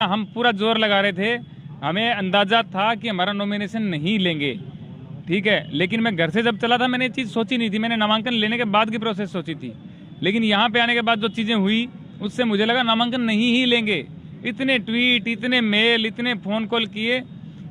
हम पूरा जोर लगा रहे थे, हमें अंदाजा था कि हमारा नॉमिनेशन नहीं लेंगे, ठीक है। लेकिन मैं घर से जब चला था मैंने ये चीज़ सोची नहीं थी, मैंने नामांकन लेने के बाद की प्रोसेस सोची थी। लेकिन यहाँ पे आने के बाद जो चीज़ें हुई उससे मुझे लगा नामांकन नहीं ही लेंगे। इतने ट्वीट, इतने मेल, इतने फ़ोन कॉल किए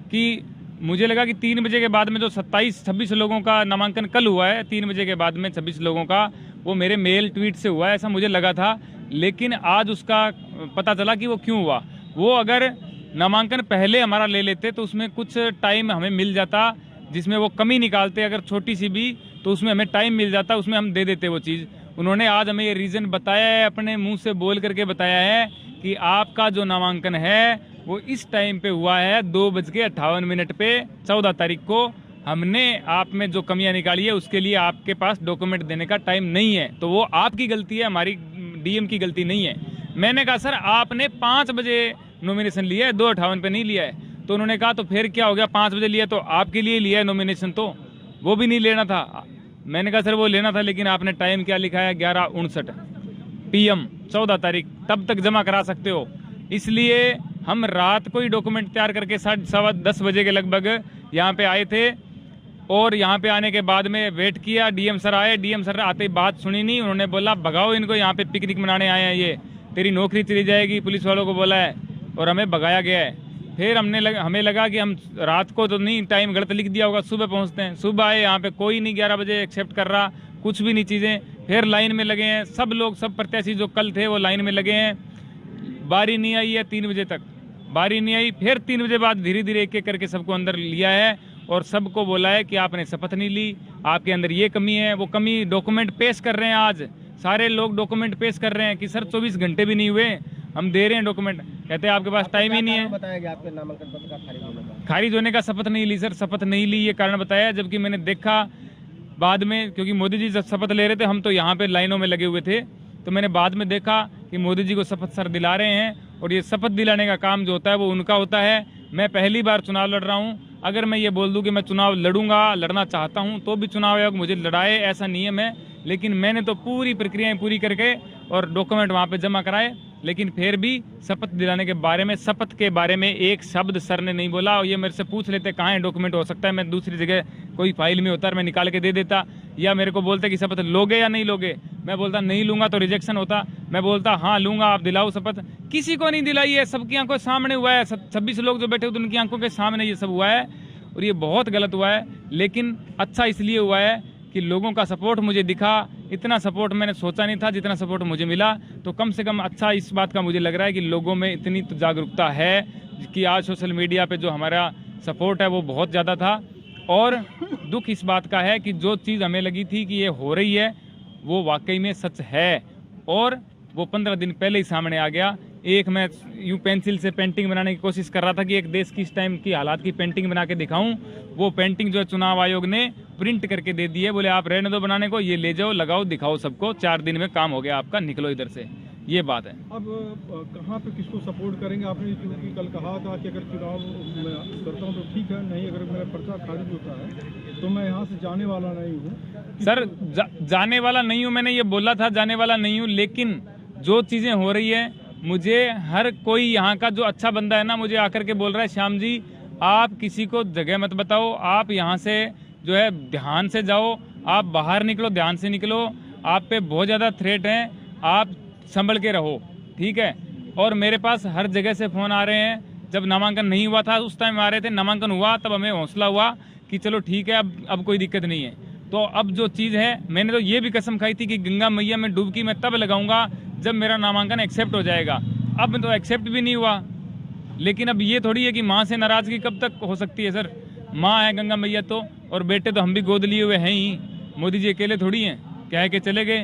कि मुझे लगा कि 3 बजे के बाद में जो 27-26 लोगों का नामांकन कल हुआ है, 3 बजे के बाद में 26 लोगों का, वो मेरे मेल ट्वीट से हुआ है, ऐसा मुझे लगा था। लेकिन आज उसका पता चला कि वो क्यों हुआ। वो अगर नामांकन पहले हमारा ले लेते तो उसमें कुछ टाइम हमें मिल जाता, जिसमें वो कमी निकालते अगर छोटी सी भी, तो उसमें हमें टाइम मिल जाता, उसमें हम दे देते वो चीज़। उन्होंने आज हमें ये रीज़न बताया है, अपने मुंह से बोल करके बताया है कि आपका जो नामांकन है वो इस टाइम पे हुआ है 2:58 पे 14 तारीख को। हमने आप में जो कमियां निकाली है उसके लिए आपके पास डॉक्यूमेंट देने का टाइम नहीं है, तो वो आपकी गलती है, हमारी डीएम की गलती नहीं है। मैंने कहा सर आपने 5 बजे नॉमिनेशन लिया है, 2:58 पे नहीं लिया है। तो उन्होंने कहा तो फिर क्या हो गया, 5 बजे लिया तो आपके लिए लिया है नॉमिनेशन, तो वो भी नहीं लेना था। मैंने कहा सर वो लेना था, लेकिन आपने टाइम क्या लिखा है, 11:59 PM 14 तारीख, तब तक जमा करा सकते हो। इसलिए हम रात को ही डॉक्यूमेंट तैयार करके 10:15 बजे के लगभग यहाँ पे आए थे। और यहाँ पे आने के बाद में वेट किया, डीएम सर आए, डीएम सर आते ही बात सुनी नहीं, उन्होंने बोला भगाओ इनको, यहाँ पे पिकनिक मनाने आए हैं ये, तेरी नौकरी चली जाएगी, पुलिस वालों को बोला है, और हमें भगाया गया है। फिर हमें लगा कि हम रात को तो नहीं, टाइम गलत लिख दिया होगा, सुबह पहुँचते हैं। सुबह आए, यहाँ पे कोई नहीं 11 बजे एक्सेप्ट कर रहा, कुछ भी नहीं चीज़ें। फिर लाइन में लगे हैं सब लोग, सब प्रत्याशी जो कल थे वो लाइन में लगे हैं। बारी नहीं आई है 3 बजे तक, बारी नहीं आई। फिर 3 बजे बाद धीरे धीरे एक एक करके सबको अंदर लिया है और सबको बोला है कि आपने शपथ नहीं ली, आपके अंदर ये कमी है, वो कमी। डॉक्यूमेंट पेश कर रहे हैं, आज सारे लोग डॉक्यूमेंट पेश कर रहे हैं कि सर 24 घंटे भी नहीं हुए, हम दे रहे हैं डॉक्यूमेंट। कहते हैं आपके पास टाइम ही नहीं है। बताया गया आपके नामांकन पत्र का खारिज होने का शपथ नहीं ली सर, शपथ नहीं ली ये कारण बताया। जबकि मैंने देखा बाद में, क्योंकि मोदी जी जब शपथ ले रहे थे हम तो यहाँ पे लाइनों में लगे हुए थे, तो मैंने बाद में देखा कि मोदी जी को शपथ सर दिला रहे हैं। और ये शपथ दिलाने का काम जो होता है वो उनका होता है। मैं पहली बार चुनाव लड़ रहा हूँ, अगर मैं ये बोल दूं कि मैं चुनाव लड़ूंगा, लड़ना चाहता हूं, तो भी चुनाव आयोग मुझे लड़ाए, ऐसा नियम है। लेकिन मैंने तो पूरी प्रक्रियाएं पूरी करके और डॉक्यूमेंट वहां पे जमा कराए। लेकिन फिर भी शपथ दिलाने के बारे में, शपथ के बारे में एक शब्द सर ने नहीं बोला। और ये मेरे से पूछ लेते कहाँ है डॉक्यूमेंट, हो सकता है मैं दूसरी जगह कोई फाइल में होता है, मैं निकाल के दे देता। या मेरे को बोलते कि शपथ लोगे या नहीं लोगे, मैं बोलता नहीं लूंगा तो रिजेक्शन होता, मैं बोलता हाँ लूंगा, आप दिलाओ शपथ। किसी को नहीं दिलाई है, सबकी आंखों के सामने हुआ है। 26 लोग जो बैठे हुए उनकी आंखों के सामने ये सब हुआ है और ये बहुत गलत हुआ है। लेकिन अच्छा इसलिए हुआ है कि लोगों का सपोर्ट मुझे दिखा। इतना सपोर्ट मैंने सोचा नहीं था जितना सपोर्ट मुझे मिला, तो कम से कम अच्छा इस बात का मुझे लग रहा है कि लोगों में इतनी तो जागरूकता है कि आज सोशल मीडिया पे जो हमारा सपोर्ट है वो बहुत ज़्यादा था। और दुख इस बात का है कि जो चीज़ हमें लगी थी कि ये हो रही है वो वाकई में सच है, और वो 15 दिन पहले ही सामने आ गया। एक मैं यूँ पेंसिल से पेंटिंग बनाने की कोशिश कर रहा था कि एक देश की इस टाइम की हालात की पेंटिंग बना के दिखाऊं। वो पेंटिंग जो है चुनाव आयोग ने प्रिंट करके दे दी है, बोले आप रहने दो बनाने को, ये ले जाओ, लगाओ, दिखाओ सबको, 4 दिन में काम हो गया आपका, निकलो इधर से। ये बात है। अब कहाँ पे किसको सपोर्ट करेंगे? आपने क्योंकि कल कहा था कि अगर चुनाव मैं करता हूँ तो ठीक है, नहीं अगर मेरा पर्चा खारिज होता है तो मैं यहाँ से जाने वाला नहीं हूँ। सर जाने वाला नहीं हूँ, मैंने ये बोला था जाने वाला नहीं हूँ। लेकिन जो चीज़ें हो रही है, मुझे हर कोई यहाँ का जो अच्छा बंदा है ना, मुझे आकर के बोल रहा है श्याम जी आप किसी को जगह मत बताओ, आप यहाँ से जो है ध्यान से जाओ, आप बाहर निकलो, ध्यान से निकलो, आप पे बहुत ज़्यादा थ्रेट हैं, आप संभल के रहो, ठीक है। और मेरे पास हर जगह से फ़ोन आ रहे हैं। जब नामांकन नहीं हुआ था उस टाइम आ रहे थे, नामांकन हुआ तब हमें हौसला हुआ कि चलो ठीक है अब कोई दिक्कत नहीं है। तो अब जो चीज़ है, मैंने तो ये भी कसम खाई थी कि गंगा मैया में डुबकी मैं तब लगाऊंगा जब मेरा नामांकन एक्सेप्ट हो जाएगा। अब तो एक्सेप्ट भी नहीं हुआ। लेकिन अब ये थोड़ी है कि माँ से नाराज़गी कब तक हो सकती है सर, माँ है गंगा मैया तो, और बेटे तो हम भी गोद लिए हुए हैं ही। मोदी जी अकेले थोड़ी हैं, कह के चले गए।